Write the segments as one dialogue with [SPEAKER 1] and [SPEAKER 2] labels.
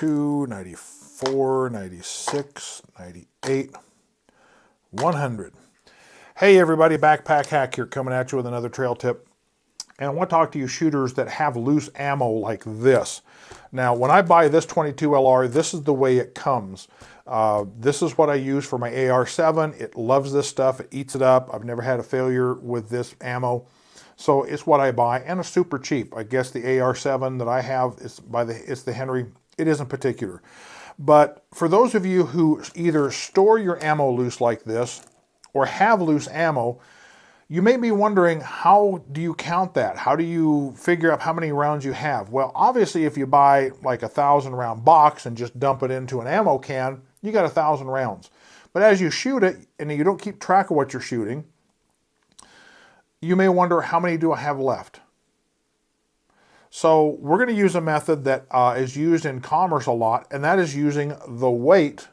[SPEAKER 1] 92, 94, 96, 98, 100. Hey everybody, Backpack Hack here, coming at you with another trail tip. And I want to talk to you shooters that have loose ammo like this. Now, when I buy this 22 LR, this is the way it comes. This is what I use for my AR7. It loves this stuff. It eats it up. I've never had a failure with this ammo. So it's what I buy, and it's super cheap. I guess the AR7 that I have is it's the Henry. It isn't particular. But for those of you who either store your ammo loose like this or have loose ammo, you may be wondering, how do you count that? How do you figure out how many rounds you have? Well, obviously, if you buy like a 1,000 round box and just dump it into an ammo can, you got 1,000 rounds. But as you shoot it, and you don't keep track of what you're shooting, you may wonder, how many do I have left? So we're going to use a method that is used in commerce a lot, and that is using the weight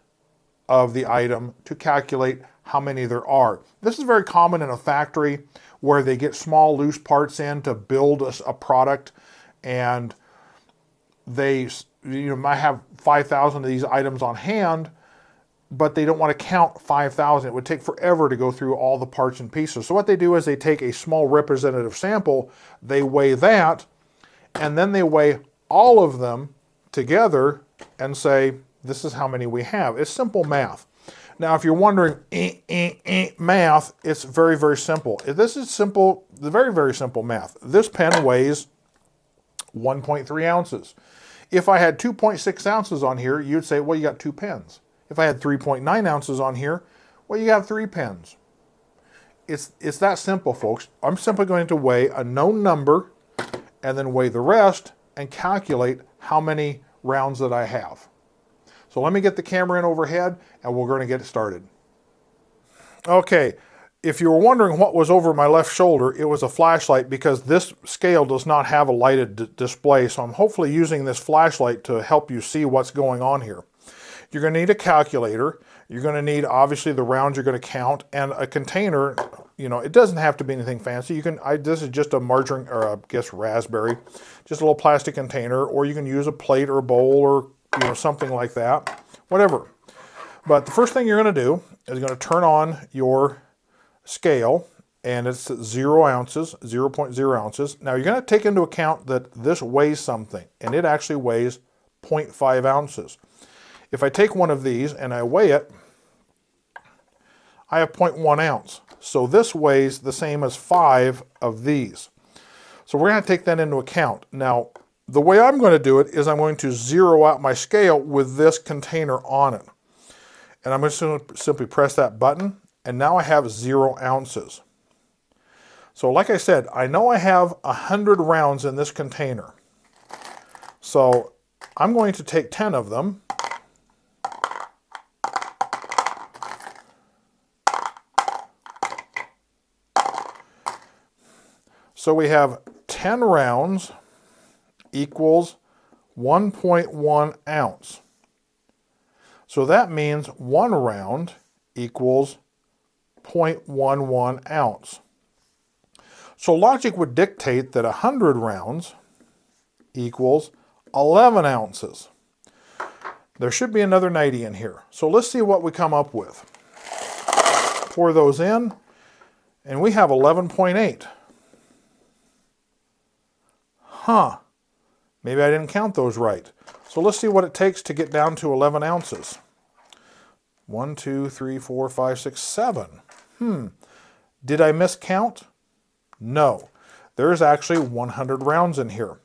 [SPEAKER 1] of the item to calculate how many there are. This is very common in a factory where they get small loose parts in to build a product, and they might have 5,000 of these items on hand, but they don't want to count 5,000. It would take forever to go through all the parts and pieces. So what they do is they take a small representative sample, they weigh that, and then they weigh all of them together and say, this is how many we have. It's simple math. Now, if you're wondering, math, it's very, very simple. This is simple, very, very simple math. This pen weighs 1.3 ounces. If I had 2.6 ounces on here, you'd say, well, you got 2 pens. If I had 3.9 ounces on here, well, you have 3 pens. It's that simple, folks. I'm simply going to weigh a known number and then weigh the rest and calculate how many rounds that I have. So let me get the camera in overhead and we're going to get started. Okay, if you were wondering what was over my left shoulder, it was a flashlight, because this scale does not have a lighted display. So I'm hopefully using this flashlight to help you see what's going on here. You're going to need a calculator. You're going to need, obviously, the rounds you're going to count, and a container. It doesn't have to be anything fancy. This is just a margarine, or I guess raspberry, just a little plastic container, or you can use a plate or a bowl or something like that, whatever. But the first thing you're going to do is you're going to turn on your scale, and it's 0 ounces, 0.0 ounces. Now you're going to take into account that this weighs something, and it actually weighs 0.5 ounces. If I take one of these and I weigh it, I have 0.1 ounce. So this weighs the same as 5 of these. So we're going to take that into account. Now, the way I'm going to do it is I'm going to zero out my scale with this container on it. And I'm just going to simply press that button, and now I have 0 ounces. So like I said, I know I have 100 rounds in this container. So I'm going to take 10 of them. So we have 10 rounds equals 1.1 ounce. So that means 1 round equals 0.11 ounce. So logic would dictate that 100 rounds equals 11 ounces. There should be another 90 in here. So let's see what we come up with. Pour those in, and we have 11.8. Maybe I didn't count those right. So let's see what it takes to get down to 11 ounces. 1, 2, 3, 4, 5, 6, 7. Did I miscount? No. There's actually 100 rounds in here.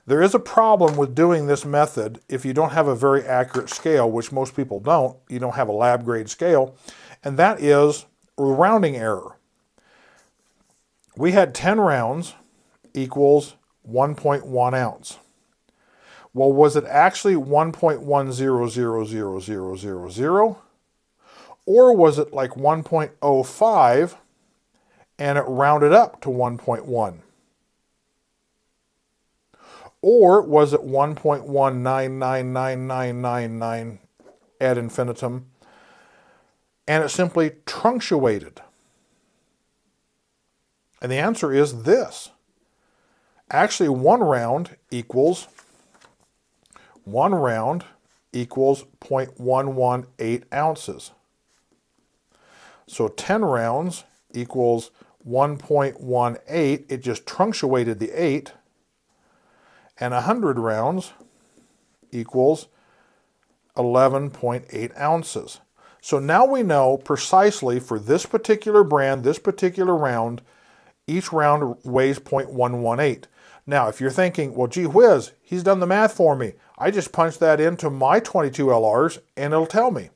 [SPEAKER 1] There is a problem with doing this method if you don't have a very accurate scale, which most people don't. You don't have a lab grade scale, and that is a rounding error. We had 10 rounds equals 1.1 ounce. Well, was it actually 1.10000000, or was it like 1.05 and it rounded up to 1.1? Or was it 1.1999999 ad infinitum and it simply truncated? And the answer is this. Actually, 1 round equals 1 round equals 0.118 ounces. So 10 rounds equals 1.18. It just truncated the 8. And 100 rounds equals 11.8 ounces. So now we know precisely for this particular brand, this particular round, each round weighs 0.118. Now, if you're thinking, well, gee whiz, he's done the math for me. I just punched that into my 22 LRs and it'll tell me.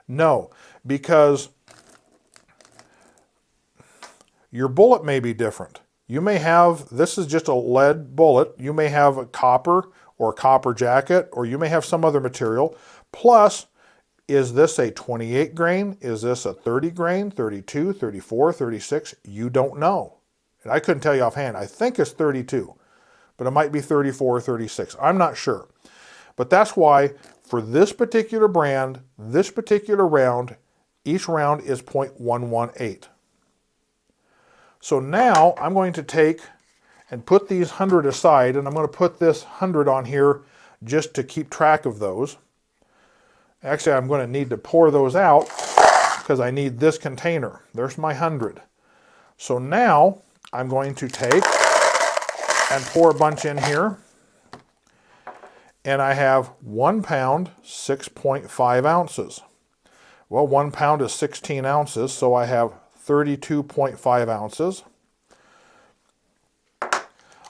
[SPEAKER 1] No, because your bullet may be different. You may have, this is just a lead bullet. You may have a copper or a copper jacket, or you may have some other material. Plus, is this a 28 grain? Is this a 30 grain, 32, 34, 36? You don't know. And I couldn't tell you offhand. I think it's 32, but it might be 34 or 36. I'm not sure. But that's why for this particular brand, this particular round, each round is 0.118. So now I'm going to take and put these 100 aside, and I'm going to put this 100 on here just to keep track of those. Actually, I'm going to need to pour those out because I need this container. There's my 100. So now I'm going to take and pour a bunch in here. And I have 1 pound, 6.5 ounces. Well, 1 pound is 16 ounces, so I have 32.5 ounces.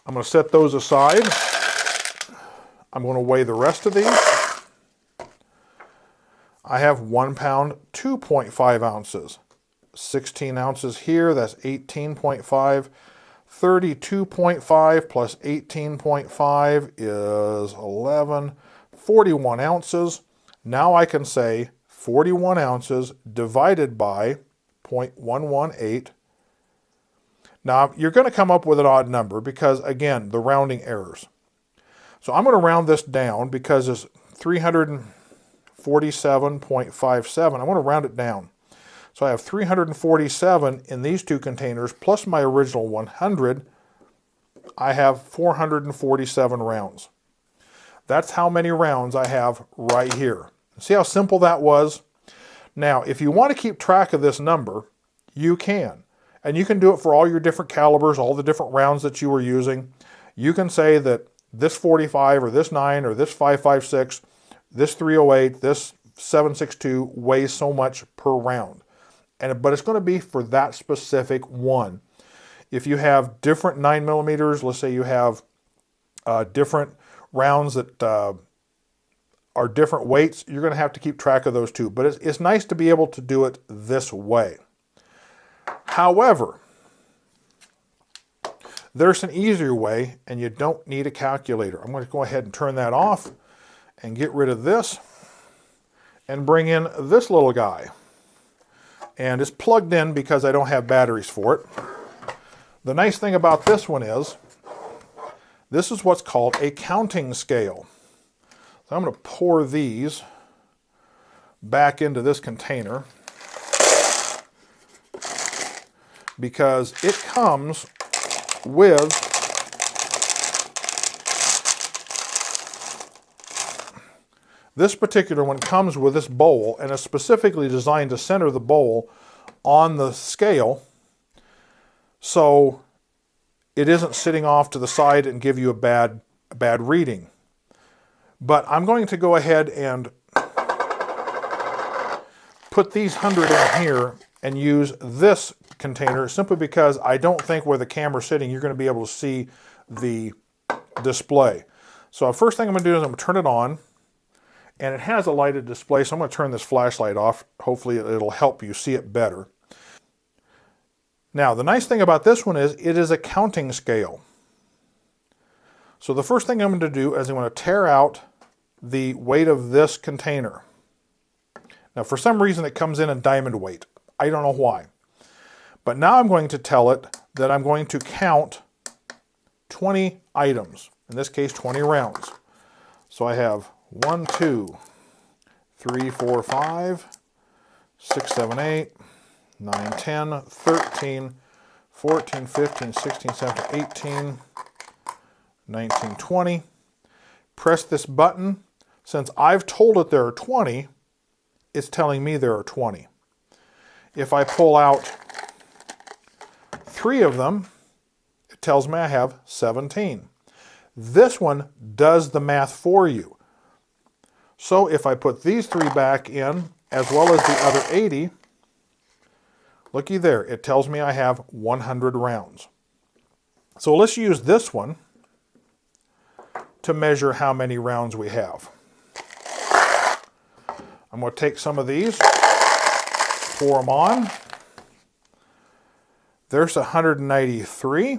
[SPEAKER 1] I'm going to set those aside. I'm going to weigh the rest of these. I have 1 pound, 2.5 ounces. 16 ounces here, that's 18.5. 32.5 plus 18.5 is 11. 41 ounces. Now I can say 41 ounces divided by 0.118. Now you're going to come up with an odd number because, again, the rounding errors. So I'm going to round this down because it's 347.57. I want to round it down. So I have 347 in these two containers plus my original 100. I have 447 rounds. That's how many rounds I have right here. See how simple that was? Now, if you want to keep track of this number, you can. And you can do it for all your different calibers, all the different rounds that you were using. You can say that this 45 or this 9 or this 5.56, this 308, this 7.62 weighs so much per round. But it's going to be for that specific one. If you have different 9mm, let's say you have different rounds that are different weights, you're going to have to keep track of those too. But it's nice to be able to do it this way. However, there's an easier way, and you don't need a calculator. I'm going to go ahead and turn that off and get rid of this and bring in this little guy. And it's plugged in because I don't have batteries for it. The nice thing about this one is, this is what's called a counting scale. So I'm going to pour these back into this container because it comes with this particular one comes with this bowl, and it's specifically designed to center the bowl on the scale so it isn't sitting off to the side and give you a bad reading. But I'm going to go ahead and put these 100 in here and use this container simply because I don't think where the camera's sitting you're going to be able to see the display. So the first thing I'm going to do is I'm going to turn it on. And it has a lighted display, so I'm going to turn this flashlight off. Hopefully it'll help you see it better. Now, the nice thing about this one is it is a counting scale. So the first thing I'm going to do is I'm going to tear out the weight of this container. Now, for some reason it comes in diamond weight. I don't know why. But now I'm going to tell it that I'm going to count 20 items. In this case, 20 rounds. So I have 1, 2, 3, 4, 5, 6, 7, 8, 9, 10, 13, 14, 15, 16, 17, 18, 19, 20. press this button. Since I've told it there are 20, it's telling me there are 20. If I pull out 3 of them, it tells me I have 17. This one does the math for you. So if I put these 3 back in, as well as the other 80, looky there, it tells me I have 100 rounds. So let's use this one to measure how many rounds we have. I'm going to take some of these, pour them on. There's 193.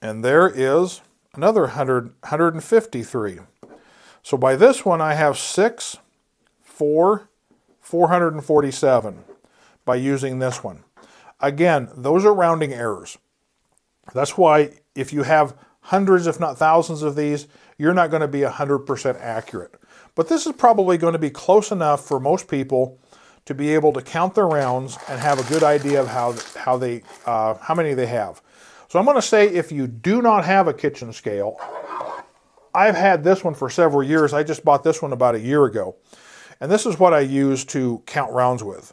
[SPEAKER 1] And there is another 153. So by this one I have 447 by using this one. Again, those are rounding errors. That's why if you have hundreds, if not thousands of these, you're not going to be 100% accurate. But this is probably going to be close enough for most people to be able to count their rounds and have a good idea of how many they have. So I'm going to say if you do not have a kitchen scale, I've had this one for several years. I just bought this one about a year ago. And this is what I use to count rounds with.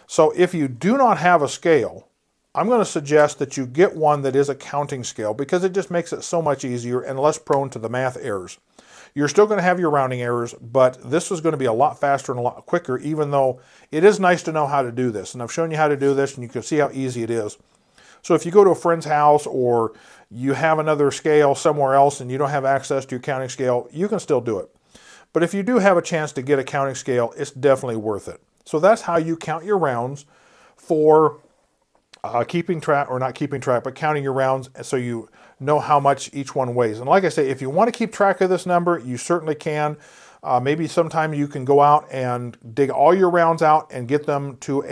[SPEAKER 1] So if you do not have a scale, I'm going to suggest that you get one that is a counting scale because it just makes it so much easier and less prone to the math errors. You're still going to have your rounding errors, but this is going to be a lot faster and a lot quicker, even though it is nice to know how to do this. And I've shown you how to do this, and you can see how easy it is. So if you go to a friend's house or you have another scale somewhere else and you don't have access to your counting scale, you can still do it. But if you do have a chance to get a counting scale, it's definitely worth it. So that's how you count your rounds for keeping track, or not keeping track, but counting your rounds so you know how much each one weighs. And like I say, if you want to keep track of this number, you certainly can. Maybe sometime you can go out and dig all your rounds out and get them to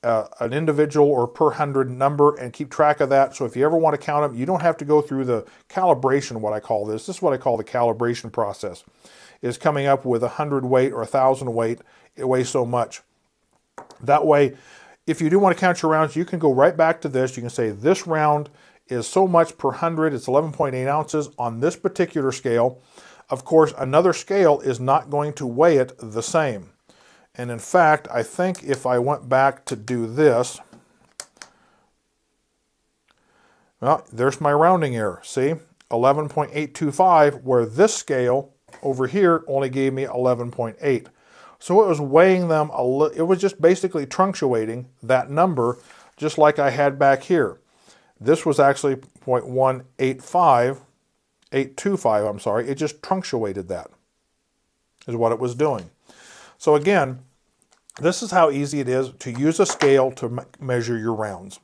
[SPEAKER 1] an individual or per 100 number and keep track of that. So if you ever want to count them, you don't have to go through the calibration, what I call this. This is what I call the calibration process, is coming up with 100 weight or 1,000 weight. It weighs so much. That way, if you do want to count your rounds, you can go right back to this. You can say this round is so much per 100. It's 11.8 ounces on this particular scale. Of course, another scale is not going to weigh it the same. And in fact, I think if I went back to do this, well, there's my rounding error. See, 11.825, where this scale over here only gave me 11.8. So it was weighing them, it was just basically truncating that number, just like I had back here. This was actually 0.185825, I'm sorry. It just truncated that, is what it was doing. So again, this is how easy it is to use a scale to measure your rounds.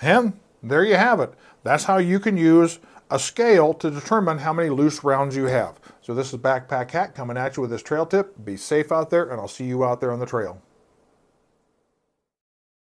[SPEAKER 1] And there you have it. That's how you can use a scale to determine how many loose rounds you have. So this is Backpack Hack coming at you with this trail tip. Be safe out there, and I'll see you out there on the trail.